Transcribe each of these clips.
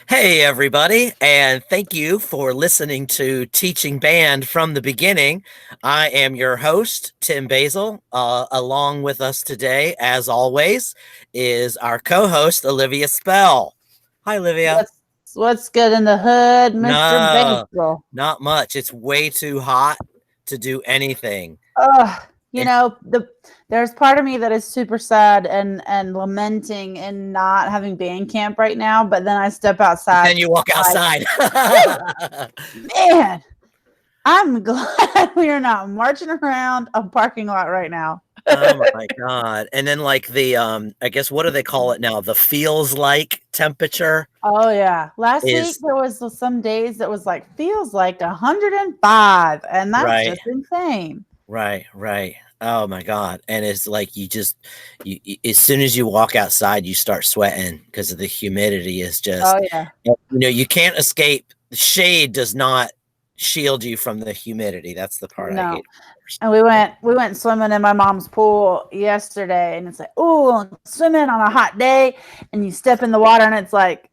Hey, everybody, and thank you for listening to Teaching Band from the Beginning. I am your host, Tim Basil. Along with us today, as always, is our co host, Olivia Spell. Hi, Olivia. What's good in the hood, Mr. No, Basil? not much. It's way too hot to do anything. Ugh, It's there's part of me that is super sad and lamenting and not having band camp right now, but then I step outside then you walk like, outside. man, I'm glad we are not marching around a parking lot right now. Oh my god. And then like I guess what do they call it now? The feels like temperature Oh yeah. Last week is there was some days that was like feels like 105, and that's right, just insane. right. Oh my god. And it's like as soon as you walk outside, you start sweating because of the humidity is Oh just yeah. you can't escape. The shade does not shield you from the humidity. That's the part I No. hate worst. And we went swimming in my mom's pool yesterday, and it's like, oh, swimming on a hot day, and you step in the water, and it's like,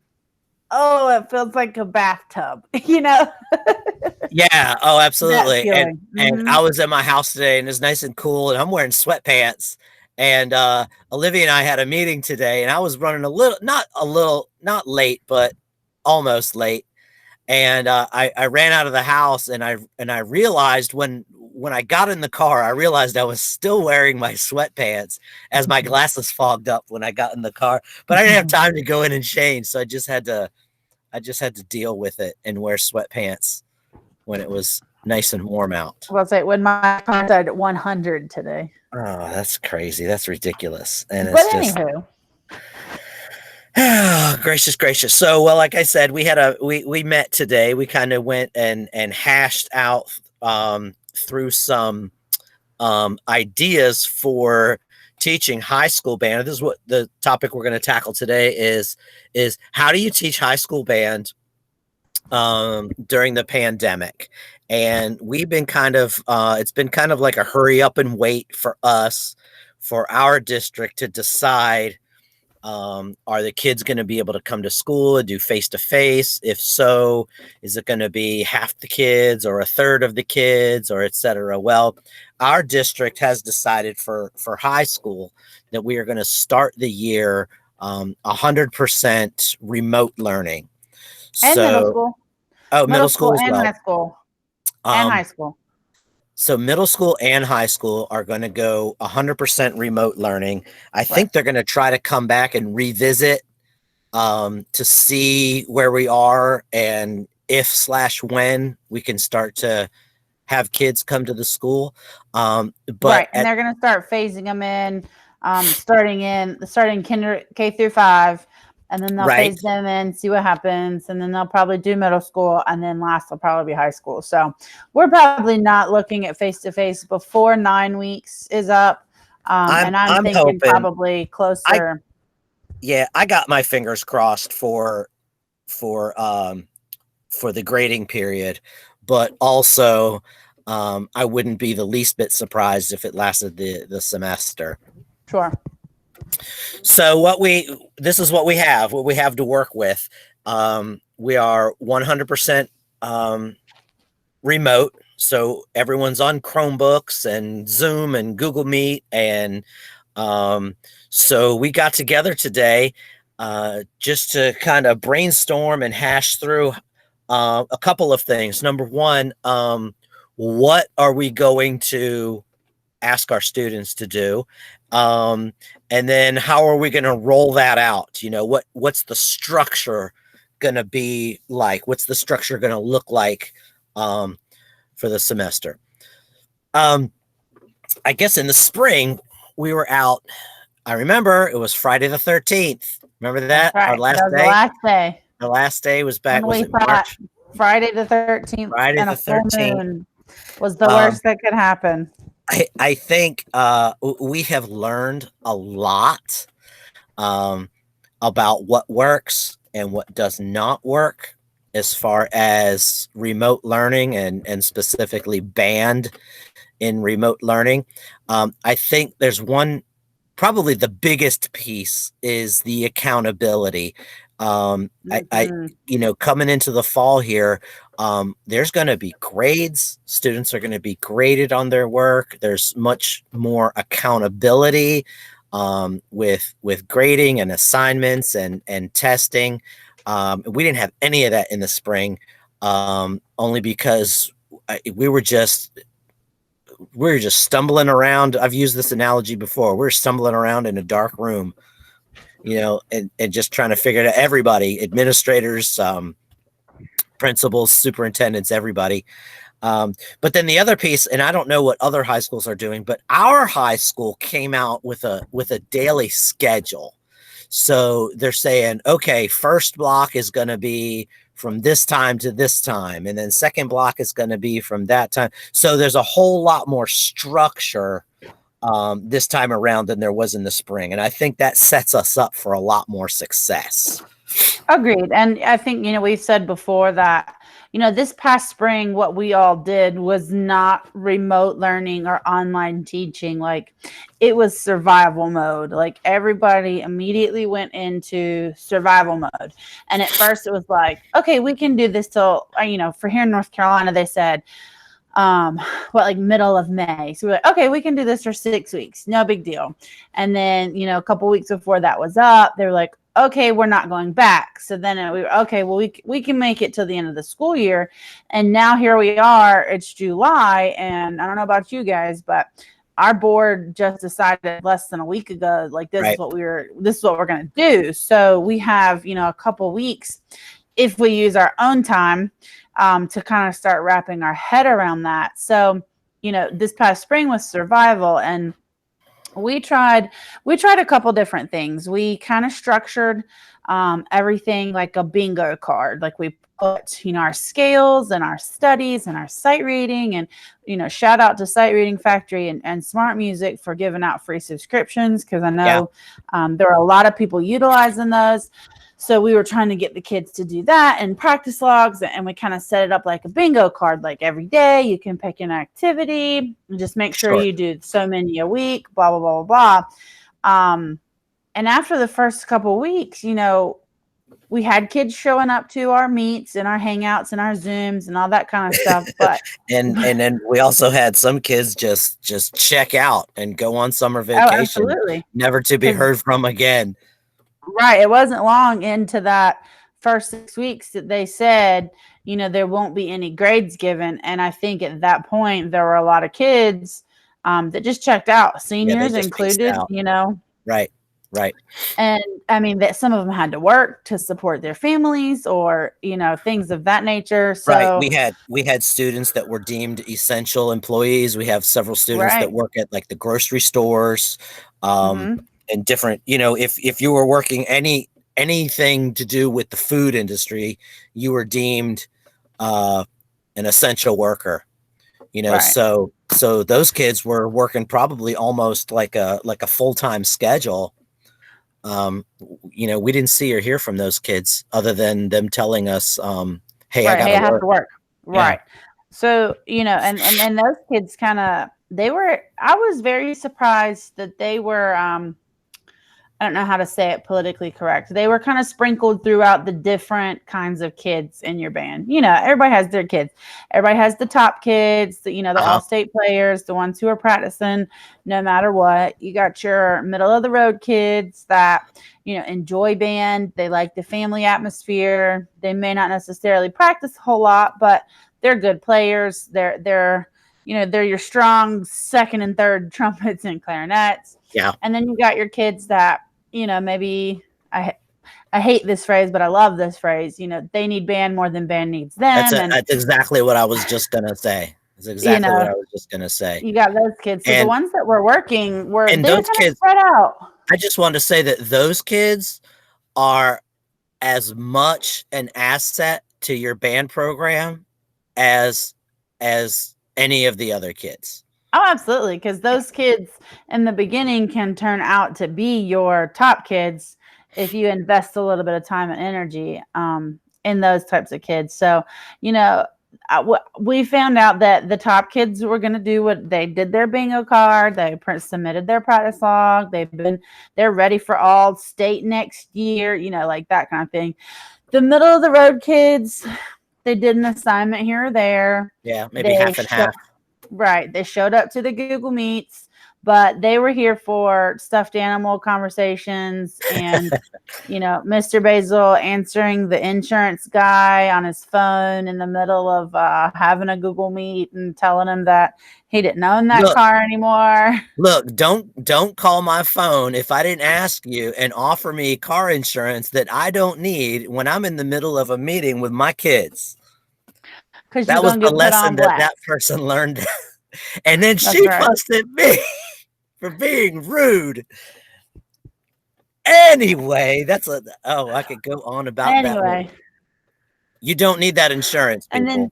oh, it feels like a bathtub, Yeah, oh, that absolutely, feeling. and I was at my house today, and it's nice and cool, and I'm wearing sweatpants, and, Olivia and I had a meeting today, and I was running not late, but almost late, and, I ran out of the house, and I realized when I got in the car, I realized I was still wearing my sweatpants as my glasses fogged up when I got in the car, but I didn't have time to go in and change, so I just had to deal with it and wear sweatpants when it was nice and warm out. Well, say when my car started at 100 today. Oh, that's crazy. That's ridiculous. And But it's just anywho, gracious. So, well, like I said, we met today. We kind of went and hashed out through some ideas for teaching high school band. This is what the topic we're going to tackle today is how do you teach high school band during the pandemic? And we've been it's been kind of like a hurry up and wait for us, for our district to decide, are the kids going to be able to come to school and do face to face? If so, is it going to be half the kids or a third of the kids or et cetera? Well, our district has decided for high school that we are going to start the year 100% remote learning. and middle So, school, oh, middle middle school school as and high well. school, and high Um, school. so middle school and high school are going to go 100% remote learning. I Right. think they're going to try to come back and revisit to see where we are and if slash when we can start to have kids come to the school. But Right, and they're going to start phasing them in, starting kinder K through 5, and then they'll right, phase them in, see what happens, and then they'll probably do middle school, and then last will probably be high school. So we're probably not looking at face to face before 9 weeks is up, I'm and I'm I'm thinking hoping. probably I closer. Yeah, I got my fingers crossed for the grading period, but also I wouldn't be the least bit surprised if it lasted the semester. Sure. So this is what we have to work with. We are 100% remote, so everyone's on Chromebooks and Zoom and Google Meet, and so we got together today just to kind of brainstorm and hash through a couple of things. Number one, what are we going to ask our students to do? And then how are we going to roll that out? What's the structure going to be like? What's the structure going to look like for the semester? I guess in the spring we were out. I remember it was Friday the 13th. Remember That's that? Our right. last That was the day? last day. Our last day was back. And Was we it thought March? Friday the 13th Friday and the a full 13th. moon was the Um, worst that could happen. I think we have learned a lot um, about what works and what does not work as far as remote learning and specifically band in remote learning. I think there's one, probably the biggest piece is the accountability. Mhm. Coming into the fall here, there's going to be grades. Students are going to be graded on their work. There's much more accountability with grading and assignments and testing. We didn't have any of that in the spring, only because we were just stumbling around. I've used this analogy before. We're stumbling around in a dark room, and just trying to figure it out. Everybody, administrators, principals, superintendents, everybody. But then the other piece, and I don't know what other high schools are doing, but our high school came out with a daily schedule. So they're saying, okay, first block is going to be from this time to this time, and then second block is going to be from that time. So there's a whole lot more structure this time around than there was in the spring, and I think that sets us up for a lot more success. Agreed. And I think, we've said before that, this past spring, what we all did was not remote learning or online teaching. Like, it was survival mode. Like, everybody immediately went into survival mode. And at first it was like, okay, we can do this till, for here in North Carolina, they said, middle of May. So we're like, okay, we can do this for 6 weeks. No big deal. And then, a couple weeks before that was up, they were like, okay, we're not going back. So then we were, okay, well, we can make it till the end of the school year. And now here we are, it's July. And I don't know about you guys, but our board just decided less than a week ago, like, this is what we're going to do. So we have, a couple weeks, if we use our own time, to kind of start wrapping our head around that. So, this past spring was survival, and we tried a couple different things. We kind of structured everything like a bingo card. Like, we put, our scales and our studies and our sight reading, and, shout out to Sight Reading Factory and Smart Music for giving out free subscriptions, because I know there are a lot of people utilizing those. So we were trying to get the kids to do that, and practice logs, and we kind of set it up like a bingo card. Like, every day you can pick an activity and just make sure you do so many a week, blah, blah, blah, blah, blah. And after the first couple of weeks, we had kids showing up to our meets and our hangouts and our Zooms and all that kind of stuff. But and then we also had some kids just check out and go on summer vacation, never to be heard from again. Right. It wasn't long into that first 6 weeks that they said, there won't be any grades given. And I think at that point, there were a lot of kids that just checked out, seniors included, Right. And I mean, that some of them had to work to support their families, or, things of that nature. So right. We had students that were deemed essential employees. We have several students that work at, like, the grocery stores, and different, if you were working anything to do with the food industry, you were deemed an essential worker. So those kids were working probably almost like a full-time schedule. We didn't see or hear from those kids other than them telling us, hey, I have to work. Right. So, and those kids I was very surprised that they were, I don't know how to say it politically correct. They were kind of sprinkled throughout the different kinds of kids in your band. Everybody has their kids. Everybody has the top kids, the all-state players, the ones who are practicing no matter what. You got your middle of the road kids that, enjoy band. They like the family atmosphere. They may not necessarily practice a whole lot, but they're good players. They're your strong second and third trumpets and clarinets. Yeah. And then you got your kids that, maybe I hate this phrase, but I love this phrase. They need band more than band needs them. That's exactly what I was just gonna say. You got those kids. So the ones that were working were those kids spread out. I just wanted to say that those kids are as much an asset to your band program as any of the other kids. Oh, absolutely. Because those kids in the beginning can turn out to be your top kids if you invest a little bit of time and energy in those types of kids. So, we found out that the top kids were going to do what they did their bingo card. They submitted their practice log. They're ready for all state next year, like that kind of thing. The middle of the road kids, they did an assignment here or there. Yeah, maybe half and half. Right. They showed up to the Google Meets, but they were here for stuffed animal conversations and, Mr. Basil answering the insurance guy on his phone in the middle of having a Google Meet and telling him that he didn't own that car anymore. Look, don't call my phone if I didn't ask you and offer me car insurance that I don't need when I'm in the middle of a meeting with my kids. That was the lesson that person learned. And then she fussed at me for being rude. Anyway, I could go on about that. You don't need that insurance, people. And then,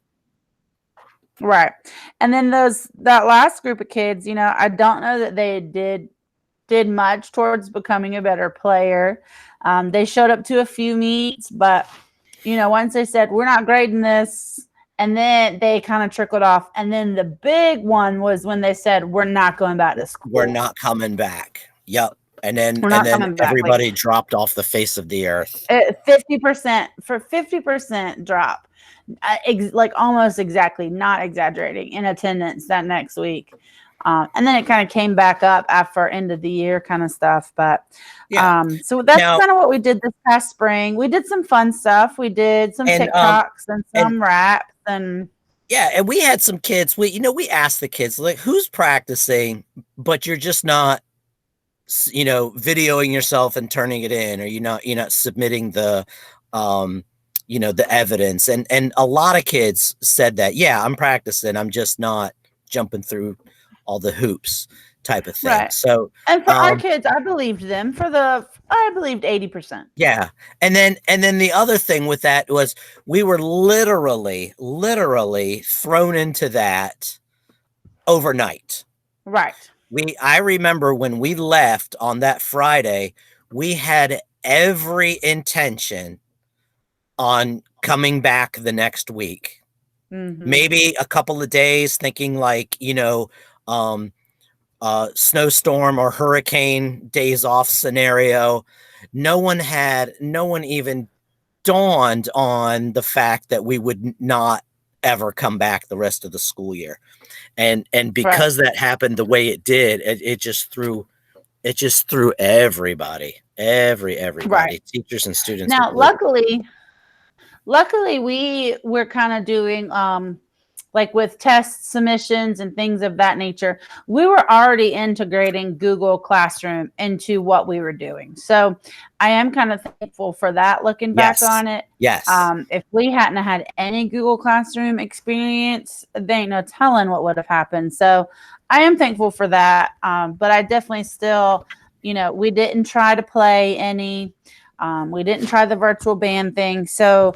right. And then that last group of kids, I don't know that they did much towards becoming a better player. They showed up to a few meets, but, once they said, we're not grading this, and then they kind of trickled off. And then the big one was when they said, we're not going back to school. We're not coming back. Yep. And then everybody dropped off the face of the earth. 50% drop. Like almost exactly, not exaggerating, in attendance that next week. And then it kind of came back up after end of the year kind of stuff. But so that's kind of what we did this past spring. We did some fun stuff. We did some TikToks and some raps and we had some kids. We asked the kids, like, who's practicing, but you're just not, videoing yourself and turning it in, or you're not submitting the the evidence. And a lot of kids said that, I'm practicing, I'm just not jumping through all the hoops type of thing. Right. So, and for our kids, I believed them. I believed 80%. Yeah. And then the other thing with that was we were literally thrown into that overnight. Right. I remember when we left on that Friday, we had every intention on coming back the next week. Mm-hmm. Maybe a couple of days, thinking like, snowstorm or hurricane days off scenario. No one even dawned on the fact that we would not ever come back the rest of the school year. And because that happened the way it did, it just threw everybody, teachers and students. Now, luckily we're kind of doing like with test submissions and things of that nature, we were already integrating Google Classroom into what we were doing. So I am kind of thankful for that, looking back on it. Yes. If we hadn't had any Google Classroom experience, there ain't no telling what would have happened. So I am thankful for that. But I definitely still, we didn't try to play any, we didn't try the virtual band thing. So,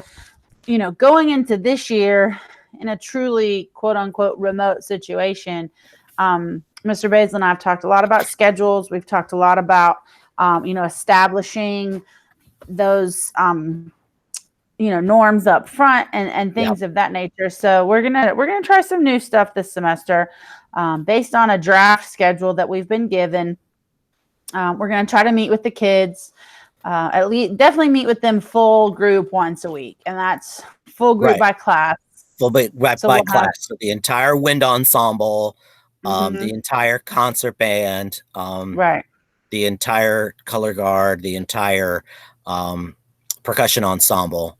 going into this year, in a truly quote unquote remote situation, Mr. Basil and I have talked a lot about schedules. We've talked a lot about, establishing those, norms up front and things of that nature. So we're going to try some new stuff this semester, based on a draft schedule that we've been given. We're going to try to meet with the kids, at least definitely meet with them full group once a week. And that's full group by class. By class. So the entire wind ensemble, the entire concert band, the entire color guard, the entire percussion ensemble.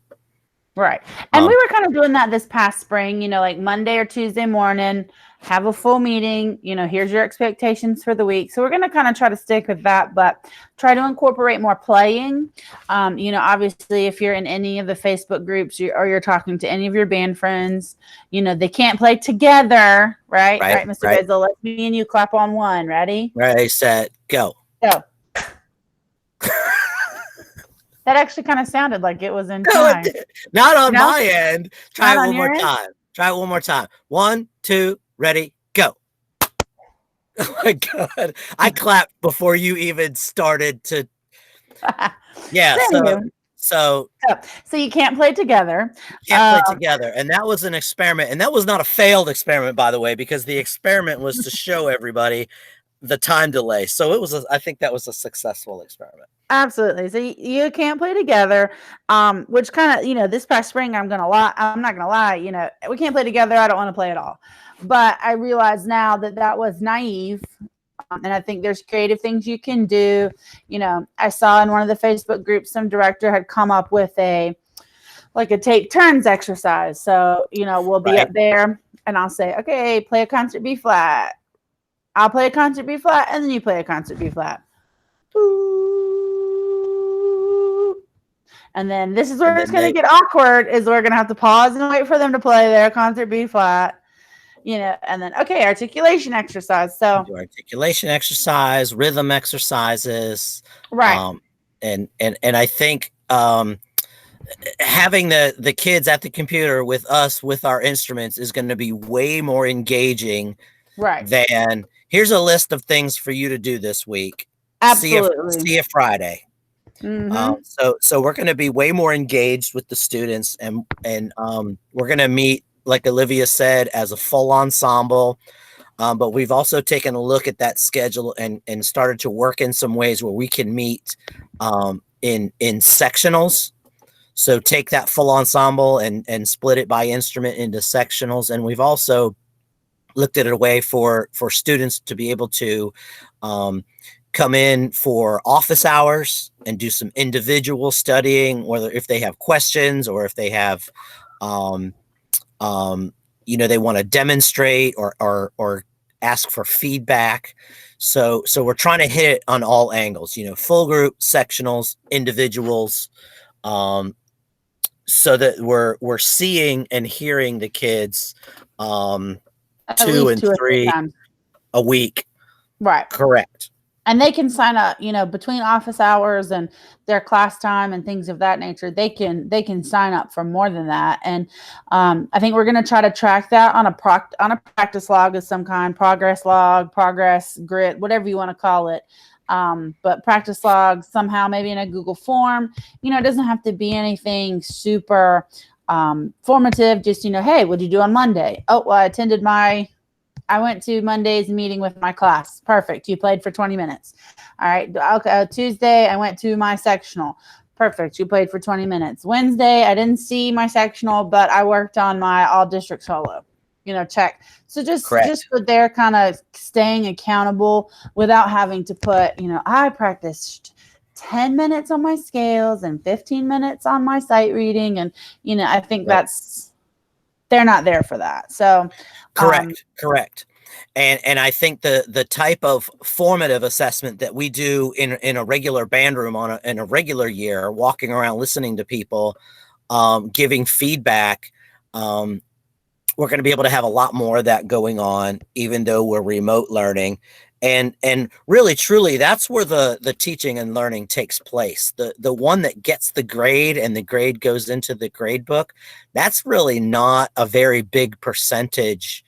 Right. And we were kind of doing that this past spring, like Monday or Tuesday morning, have a full meeting, here's your expectations for the week. So we're going to kind of try to stick with that, but try to incorporate more playing. Obviously if you're in any of the Facebook groups or you're talking to any of your band friends, they can't play together, right? Right, Mr. Basil, let me and you clap on one. Ready? Ready, set, go. Go. That actually kind of sounded like it was in time. Not on my end. Try it one more time. Try it one more time. 1, 2, ready, go. Oh my God. I clapped before you even started to. Yeah. So So you can't play together. can't play together. And that was an experiment. And that was not a failed experiment, by the way, because the experiment was to show everybody the time delay. So it was, I think that was a successful experiment. Absolutely. So you can't play together, which kind of, this past spring, I'm not going to lie, we can't play together. I don't want to play at all. But I realize now that was naive. And I think there's creative things you can do. I saw in one of the Facebook groups, some director had come up with a take turns exercise. So, we'll be up there and I'll say, okay, play a concert B flat. I'll play a concert B flat and then you play a concert B flat. And then this is where it's going to get awkward, is we're going to have to pause and wait for them to play their concert B flat, and then, okay, articulation exercise. So articulation exercise, rhythm exercises. Right. And I think, having the kids at the computer with us, with our instruments, is going to be way more engaging. Right. Than, here's a list of things for you to do this week. Absolutely. See you Friday. Mm-hmm. So we're going to be way more engaged with the students, and we're going to meet, like Olivia said, as a full ensemble. But we've also taken a look at that schedule and started to work in some ways where we can meet in sectionals. So take that full ensemble and split it by instrument into sectionals. And we've also looked at a way for students to be able to come in for office hours and do some individual studying, whether if they have questions or if they have, they want to demonstrate or ask for feedback. So we're trying to hit it on all angles, full group, sectionals, individuals, so that we're seeing and hearing the kids, 2 and 3 a week. Right. Correct. And they can sign up, between office hours and their class time and things of that nature. They can sign up for more than that. And I think we're going to try to track that on a practice log of some kind, progress log, progress grid, whatever you want to call it. But practice log somehow, maybe in a Google form. It doesn't have to be anything super formative. Just, hey, what did you do on Monday? Oh, well, I went to Monday's meeting with my class. Perfect. You played for 20 minutes. All right. Okay. Tuesday, I went to my sectional. Perfect. You played for 20 minutes. Wednesday, I didn't see my sectional, but I worked on my all district solo. Check. So just so they're kind of staying accountable without having to put, I practiced 10 minutes on my scales and 15 minutes on my sight reading. And, I think they're not there for that. So correct. And I think the type of formative assessment that we do in a regular band room in a regular year, walking around, listening to people, giving feedback, we're going to be able to have a lot more of that going on, even though we're remote learning. And really, truly, that's where the teaching and learning takes place. The one that gets the grade and the grade goes into the grade book, that's really not a very big percentage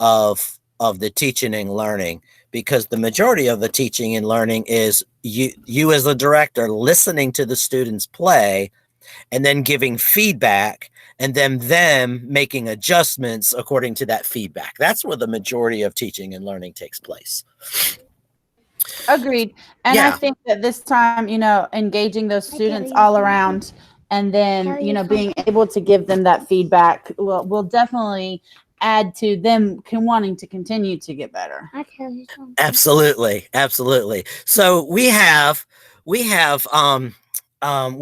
of the teaching and learning, because the majority of the teaching and learning is you as the director listening to the students play and then giving feedback, and then them making adjustments according to that feedback. That's where the majority of teaching and learning takes place. Agreed. And I think that this time, engaging those students all around, and then, being able to give them that feedback will definitely add to them wanting to continue to get better. Absolutely. So we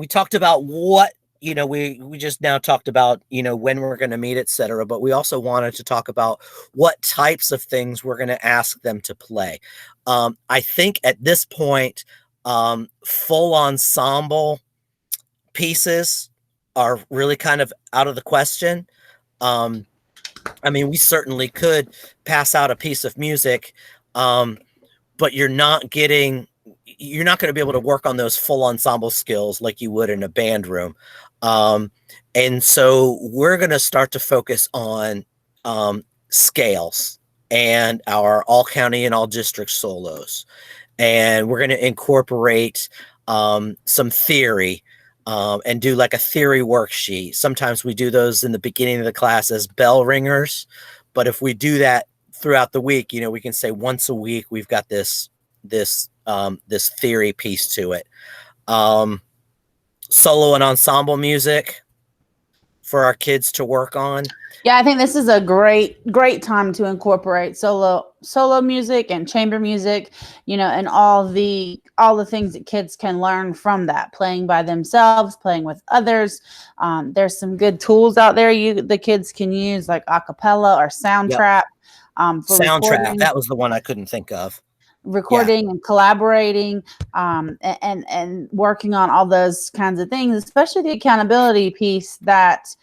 talked about what, we just now talked about, when we're going to meet, etc. But we also wanted to talk about what types of things we're going to ask them to play. I think at this point, full ensemble pieces are really kind of out of the question. We certainly could pass out a piece of music, but you're not going to be able to work on those full ensemble skills like you would in a band room. And so we're going to start to focus on scales and our all county and all district solos. And we're going to incorporate some theory, and do like a theory worksheet. Sometimes we do those in the beginning of the class as bell ringers, but if we do that throughout the week, we can say once a week we've got this theory piece to it. Solo and ensemble music for our kids to work on. Yeah, I think this is a great time to incorporate solo music and chamber music, and all the things that kids can learn from that, playing by themselves, playing with others. There's some good tools out there the kids can use, like a cappella or Soundtrap. For Soundtrap, that was the one I couldn't think of. Recording and collaborating, and working on all those kinds of things, especially the accountability piece that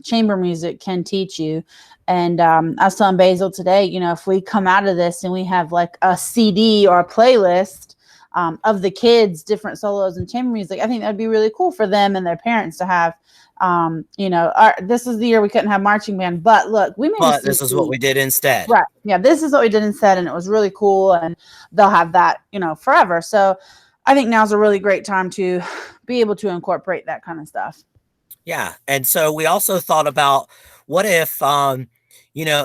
chamber music can teach you. And I was telling Basil today, if we come out of this and we have like a CD or a playlist of the kids' different solos and chamber music, I think that'd be really cool for them and their parents to have. This is the year we couldn't have marching band, but look, this is what we did instead. Right. Yeah, this is what we did instead, and it was really cool, and they'll have that, forever. So I think now's a really great time to be able to incorporate that kind of stuff. Yeah. And so we also thought about, what if, a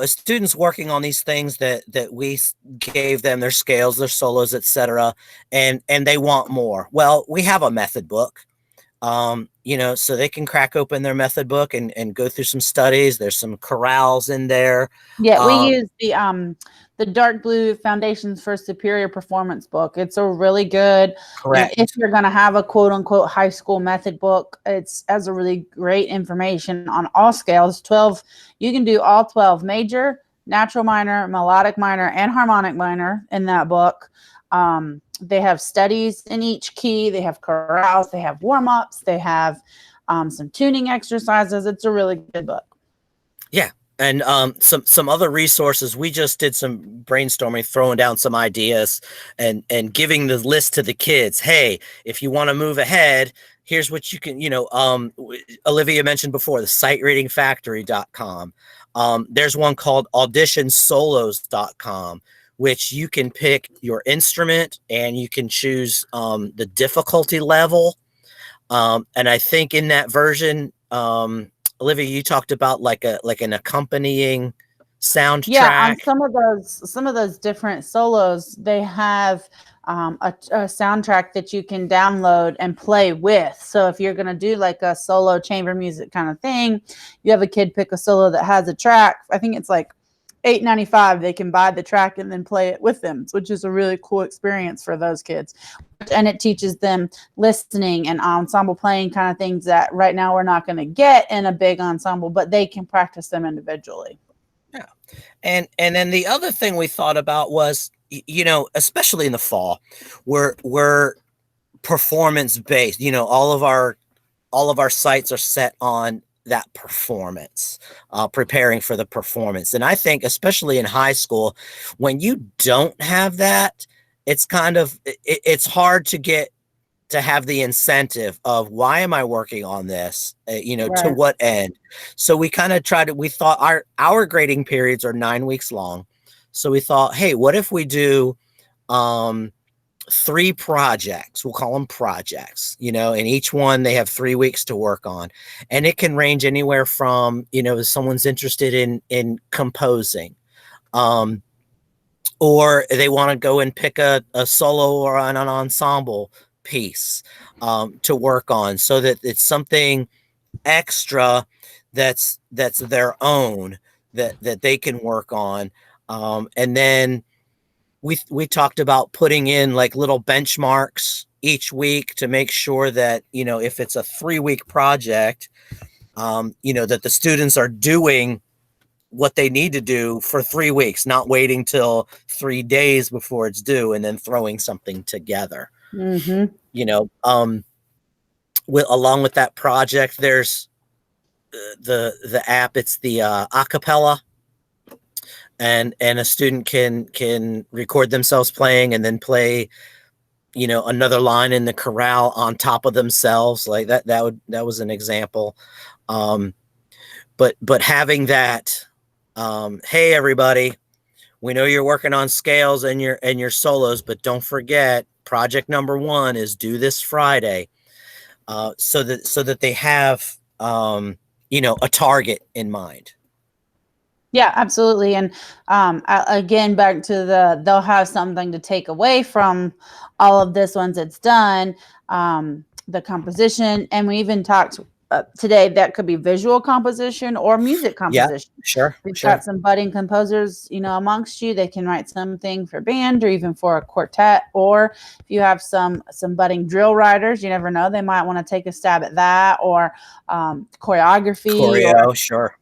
student's working on these things that we gave them, their scales, their solos, etc., and they want more. Well, we have a method book. So they can crack open their method book and go through some studies. There's some chorales in there. Yeah, we use the dark blue Foundations for Superior Performance book. It's a really good, if you're going to have a quote unquote high school method book, it's has a really great information on all scales. 12, you can do all 12, major, natural minor, melodic minor, and harmonic minor in that book. They have studies in each key. They have chorales. They have warm-ups. They have some tuning exercises. It's a really good book. Yeah. And some other resources. We just did some brainstorming, throwing down some ideas and giving the list to the kids. Hey, if you want to move ahead, here's what you can, Olivia mentioned before, the sitereadingfactory.com. There's one called auditionsolos.com, which you can pick your instrument and you can choose the difficulty level. And I think in that version, Olivia, you talked about like an accompanying soundtrack. Yeah, on some of those different solos, they have a soundtrack that you can download and play with. So if you're going to do like a solo chamber music kind of thing, you have a kid pick a solo that has a track. I think it's like $8.95. They can buy the track and then play it with them, which is a really cool experience for those kids. And it teaches them listening and ensemble playing kind of things that right now we're not going to get in a big ensemble, but they can practice them individually. Yeah. And then the other thing we thought about was, especially in the fall, we're performance based. All of our sites are set on that performance, preparing for the performance. And I think especially in high school, when you don't have that, it's it's hard to have the incentive of, why am I working on this? Right. To what end? So we kind of we thought our grading periods are 9 weeks long. So we thought, hey, what if we do 3 projects? We'll call them projects, and each one they have 3 weeks to work on. And it can range anywhere from, if someone's interested in composing, or they want to go and pick a solo or an ensemble piece to work on, so that it's something extra that's their own, that they can work on. And then we talked about putting in like little benchmarks each week to make sure that, if it's a 3-week project, that the students are doing what they need to do for 3 weeks, not waiting till 3 days before it's due and then throwing something together. Mm-hmm. Along with that project, there's the app. It's the acapella. And a student can record themselves playing and then play, another line in the chorale on top of themselves. Like that was an example. But having that, hey everybody, we know you're working on scales and your solos, but don't forget, project number 1 is due this Friday. so that they have a target in mind. Yeah, absolutely. And again, back to they'll have something to take away from all of this once it's done. The composition, and we even talked today that could be visual composition or music Yeah, composition. sure, We've sure. got some budding composers, amongst you. They can write something for band or even for a quartet. Or if you have some budding drill writers, you never know, they might want to take a stab at that, or choreography, or Choreo, sure.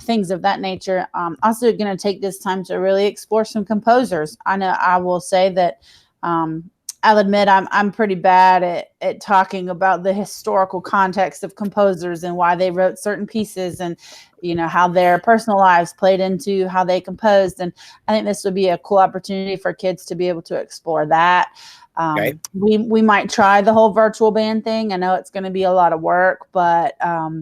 things of that nature. Also going to take this time to really explore some composers. I know I will say that I'll admit I'm pretty bad at talking about the historical context of composers and why they wrote certain pieces, and how their personal lives played into how they composed. And I think this would be a cool opportunity for kids to be able to explore that. Right. We might try the whole virtual band thing. I know it's going to be a lot of work, but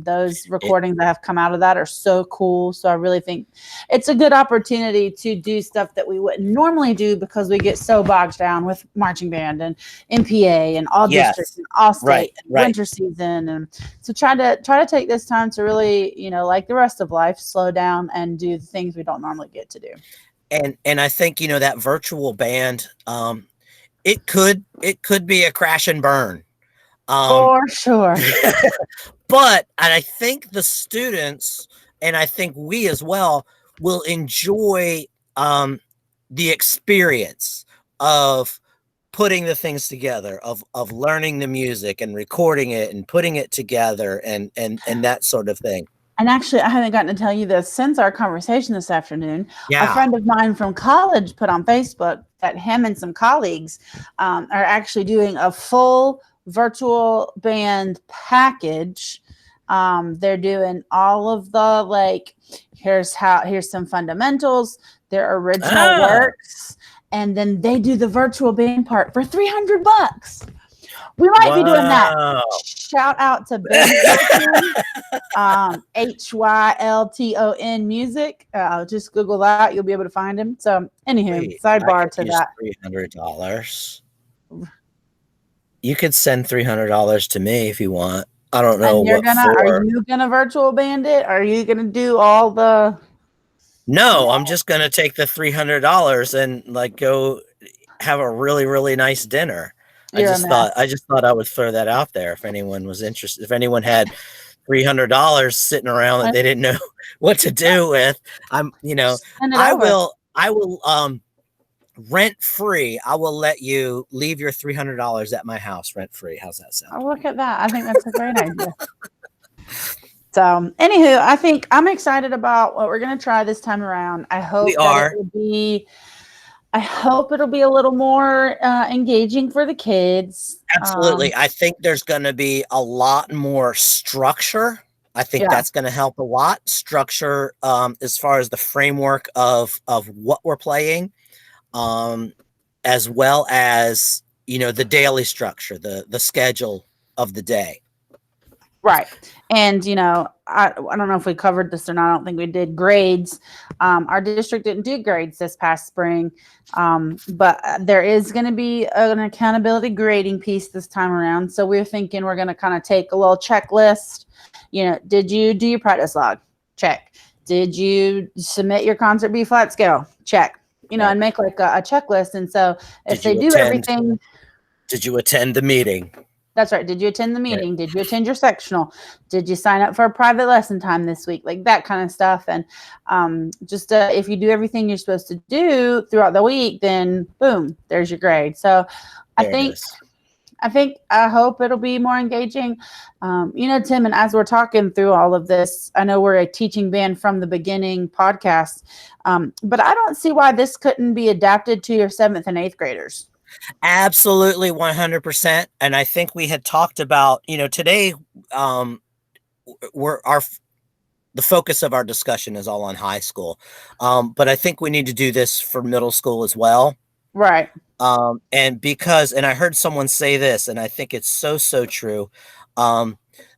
those recordings that have come out of that are so cool. So I really think it's a good opportunity to do stuff that we wouldn't normally do, because we get so bogged down with marching band and MPA and all districts and all state and winter season. And so try to take this time to really, like the rest of life, slow down and do the things we don't normally get to do. And I think, that virtual band, it could be a crash and burn. For sure. But I think the students, and I think we as well, will enjoy the experience of putting the things together, of learning the music and recording it and putting it together and that sort of thing. And actually, I haven't gotten to tell you this since our conversation this afternoon. Yeah. A friend of mine from college put on Facebook that him and some colleagues are actually doing a full virtual band package. They're doing all of the, here's some fundamentals, their original works, and then they do the virtual band part for $300. We might be doing that. Shout out to Ben Hylton, Music. Just Google that. You'll be able to find him. So, anywho, sidebar to that. $300. You could send $300 to me if you want. I don't know what for. Are you gonna virtual band it? Are you gonna do all the? No, I'm just gonna take the $300 and go have a really, really nice dinner. I just thought I would throw that out there if anyone was interested. If anyone had $300 sitting around that they didn't know what to do with, I will rent free. I will let you leave your $300 at my house rent free. How's that sound? Oh, look at that. I think that's a great idea. So, anywho, I think I'm excited about what we're going to try this time around. I hope it'll be a little more engaging for the kids. Absolutely. I think there's going to be a lot more structure. I think that's going to help a lot. Structure as far as the framework of what we're playing, as well as, the daily structure, the schedule of the day. Right. And, I don't know if we covered this or not. I don't think we did grades. Our district didn't do grades this past spring, but there is going to be an accountability grading piece this time around. So we're thinking we're going to kind of take a little checklist. Did you do your practice log? Check. Did you submit your concert B flat scale? Check. And make a checklist. And so if they do everything. Did you attend the meeting? That's right. Did you attend the meeting? Yeah. Did you attend your sectional? Did you sign up for a private lesson time this week? That kind of stuff. And just if you do everything you're supposed to do throughout the week, then boom, there's your grade. So I hope it'll be more engaging. Tim, and as we're talking through all of this, I know we're a teaching band from the beginning podcast, but I don't see why this couldn't be adapted to your 7th and 8th graders. Absolutely, 100%. And I think we had talked about, today, the focus of our discussion is all on high school. But I think we need to do this for middle school as well. Right. And I heard someone say this, and I think it's so true.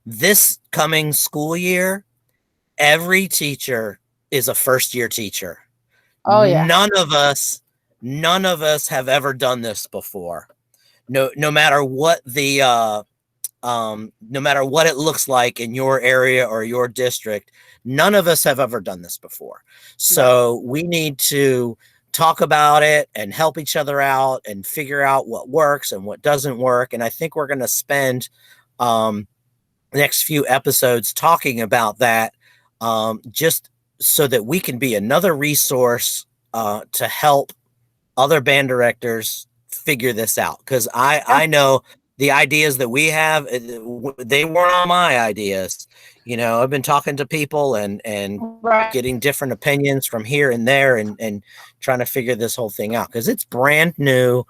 This coming school year, every teacher is a first-year teacher. Oh, yeah. None of us have ever done this before. No matter what the no matter what it looks like in your area or your district, none of us have ever done this before. So we need to talk about it and help each other out and figure out what works and what doesn't work. And I think we're going to spend the next few episodes talking about that, just so that we can be another resource to help other band directors figure this out. Because I know the ideas that we have, they weren't all my ideas. I've been talking to people and getting different opinions from here and there and trying to figure this whole thing out, because it's brand new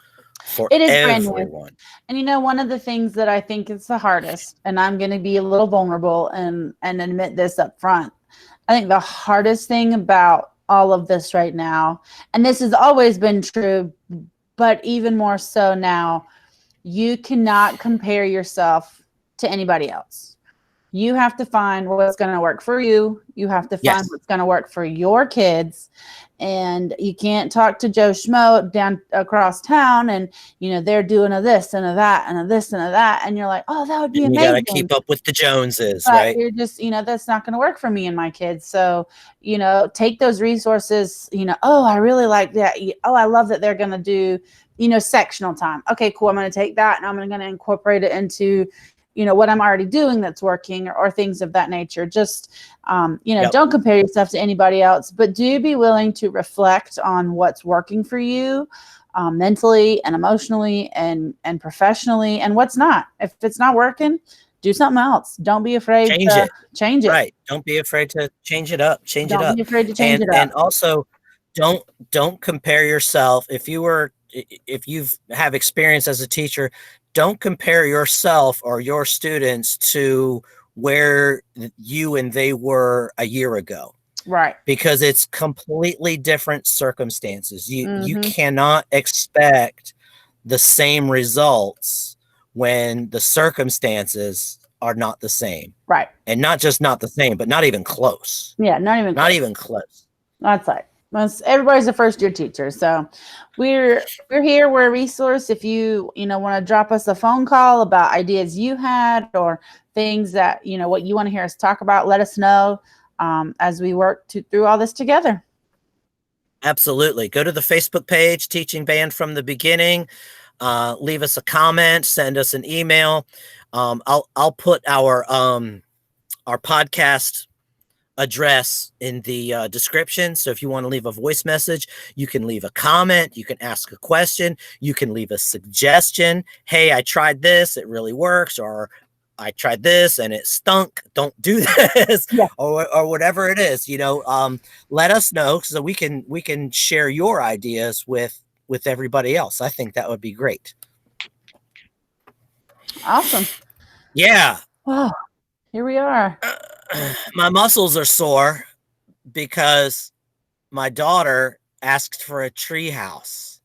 for everyone. And one of the things that I think is the hardest, and I'm going to be a little vulnerable and admit this up front, I think the hardest thing about all of this right now, and this has always been true, but even more so now, you cannot compare yourself to anybody else. You have to find what's going to work for you. You have to find what's going to work for your kids. And you can't talk to Joe Schmo down across town and, they're doing a this and a that and a this and a that. And you're like, oh, that would be amazing. You got to keep up with the Joneses, but right? You're just, that's not going to work for me and my kids. So, take those resources, oh, I really like that. Oh, I love that they're going to do, sectional time. Okay, cool. I'm going to take that and I'm going to incorporate it into, what I'm already doing that's working or things of that nature. Just, don't compare yourself to anybody else, but do be willing to reflect on what's working for you mentally and emotionally and professionally, and what's not. If it's not working, do something else. Don't be afraid to change it. Right. Don't be afraid to change it up. Don't be afraid to change it up. And also don't compare yourself. If you have experience as a teacher, don't compare yourself or your students to where you and they were a year ago. Right. Because it's completely different circumstances. You cannot expect the same results when the circumstances are not the same. Right. And not just not the same, but not even close. Yeah, not even close. That's right. Everybody's a first year teacher. So we're here. We're a resource. If you want to drop us a phone call about ideas you had or things that, what you want to hear us talk about, let us know as we work through all this together. Absolutely. Go to the Facebook page, Teaching Band from the Beginning. Leave us a comment, send us an email. I'll put our podcast address in the description. So if you want to leave a voice message, you can leave a comment, you can ask a question, you can leave a suggestion. Hey, I tried this, it really works, or I tried this and it stunk. Don't do this, or whatever it is. Let us know so we can share your ideas with everybody else. I think that would be great. Awesome. Yeah. Wow. Here we are. My muscles are sore because my daughter asked for a tree house.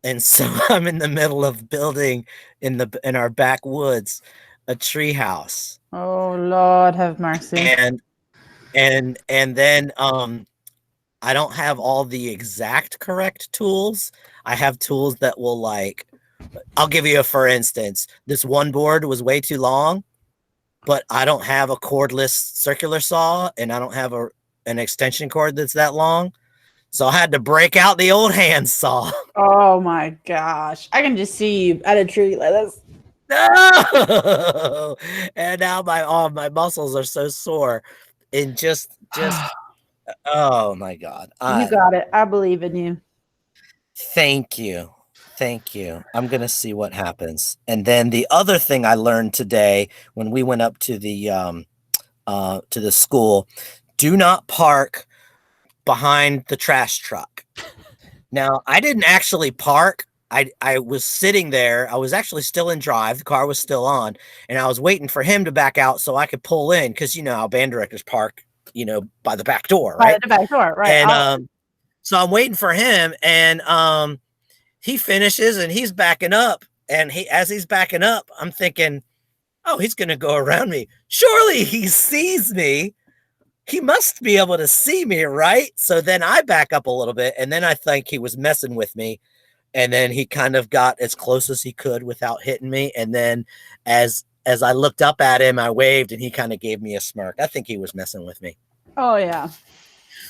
And so I'm in the middle of building in our backwoods a tree house. Oh, Lord have mercy. And then I don't have all the exact correct tools. I have tools that will I'll give you for instance, this one board was way too long, but I don't have a cordless circular saw and I don't have an extension cord that's that long. So I had to break out the old hand saw. Oh my gosh. I can just see you at a tree like this. No! And now my muscles are so sore. And just oh my God. You got it. I believe in you. Thank you. I'm going to see what happens. And then the other thing I learned today when we went up to the school, do not park behind the trash truck. Now, I didn't actually park. I was sitting there. I was actually still in drive. The car was still on. And I was waiting for him to back out so I could pull in, because you know how band directors park, by the back door, right? By the back door, right. And so I'm waiting for him, and he finishes and he's backing up. And as he's backing up, I'm thinking, oh, he's going to go around me. Surely he sees me. He must be able to see me, right? So then I back up a little bit, and then I think he was messing with me. And then he kind of got as close as he could without hitting me. And then as I looked up at him, I waved and he kind of gave me a smirk. I think he was messing with me. Oh yeah.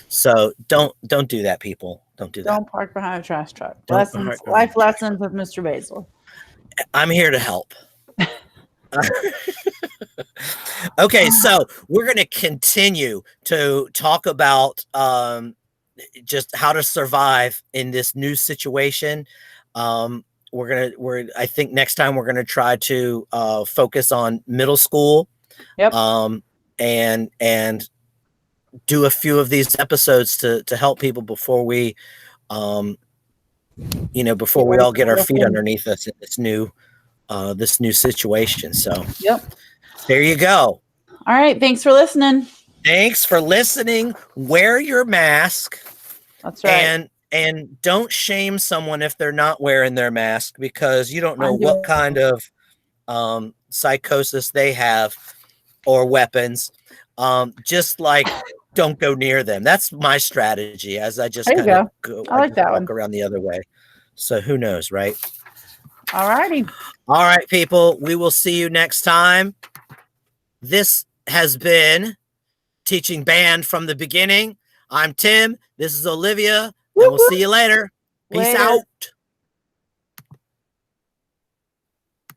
So don't do that, people. Don't do that. Don't park behind a trash truck. Life lessons with Mr. Basil. I'm here to help. Okay, so we're going to continue to talk about just how to survive in this new situation. I think next time we're gonna try to focus on middle school. Yep. And do a few of these episodes to help people before we before we all get our feet underneath us in this new situation. So yep. There you go. All right. Thanks for listening. Thanks for listening. Wear your mask. That's right. And don't shame someone if they're not wearing their mask, because you don't know what kind of psychosis they have or weapons. Just like, don't go near them. That's my strategy, as I just kind of go. I like that walk one. Around the other way. So who knows, right? All righty. All right, people. We will see you next time. This has been Teaching Band from the Beginning. I'm Tim. This is Olivia. And we'll see you later. Peace out.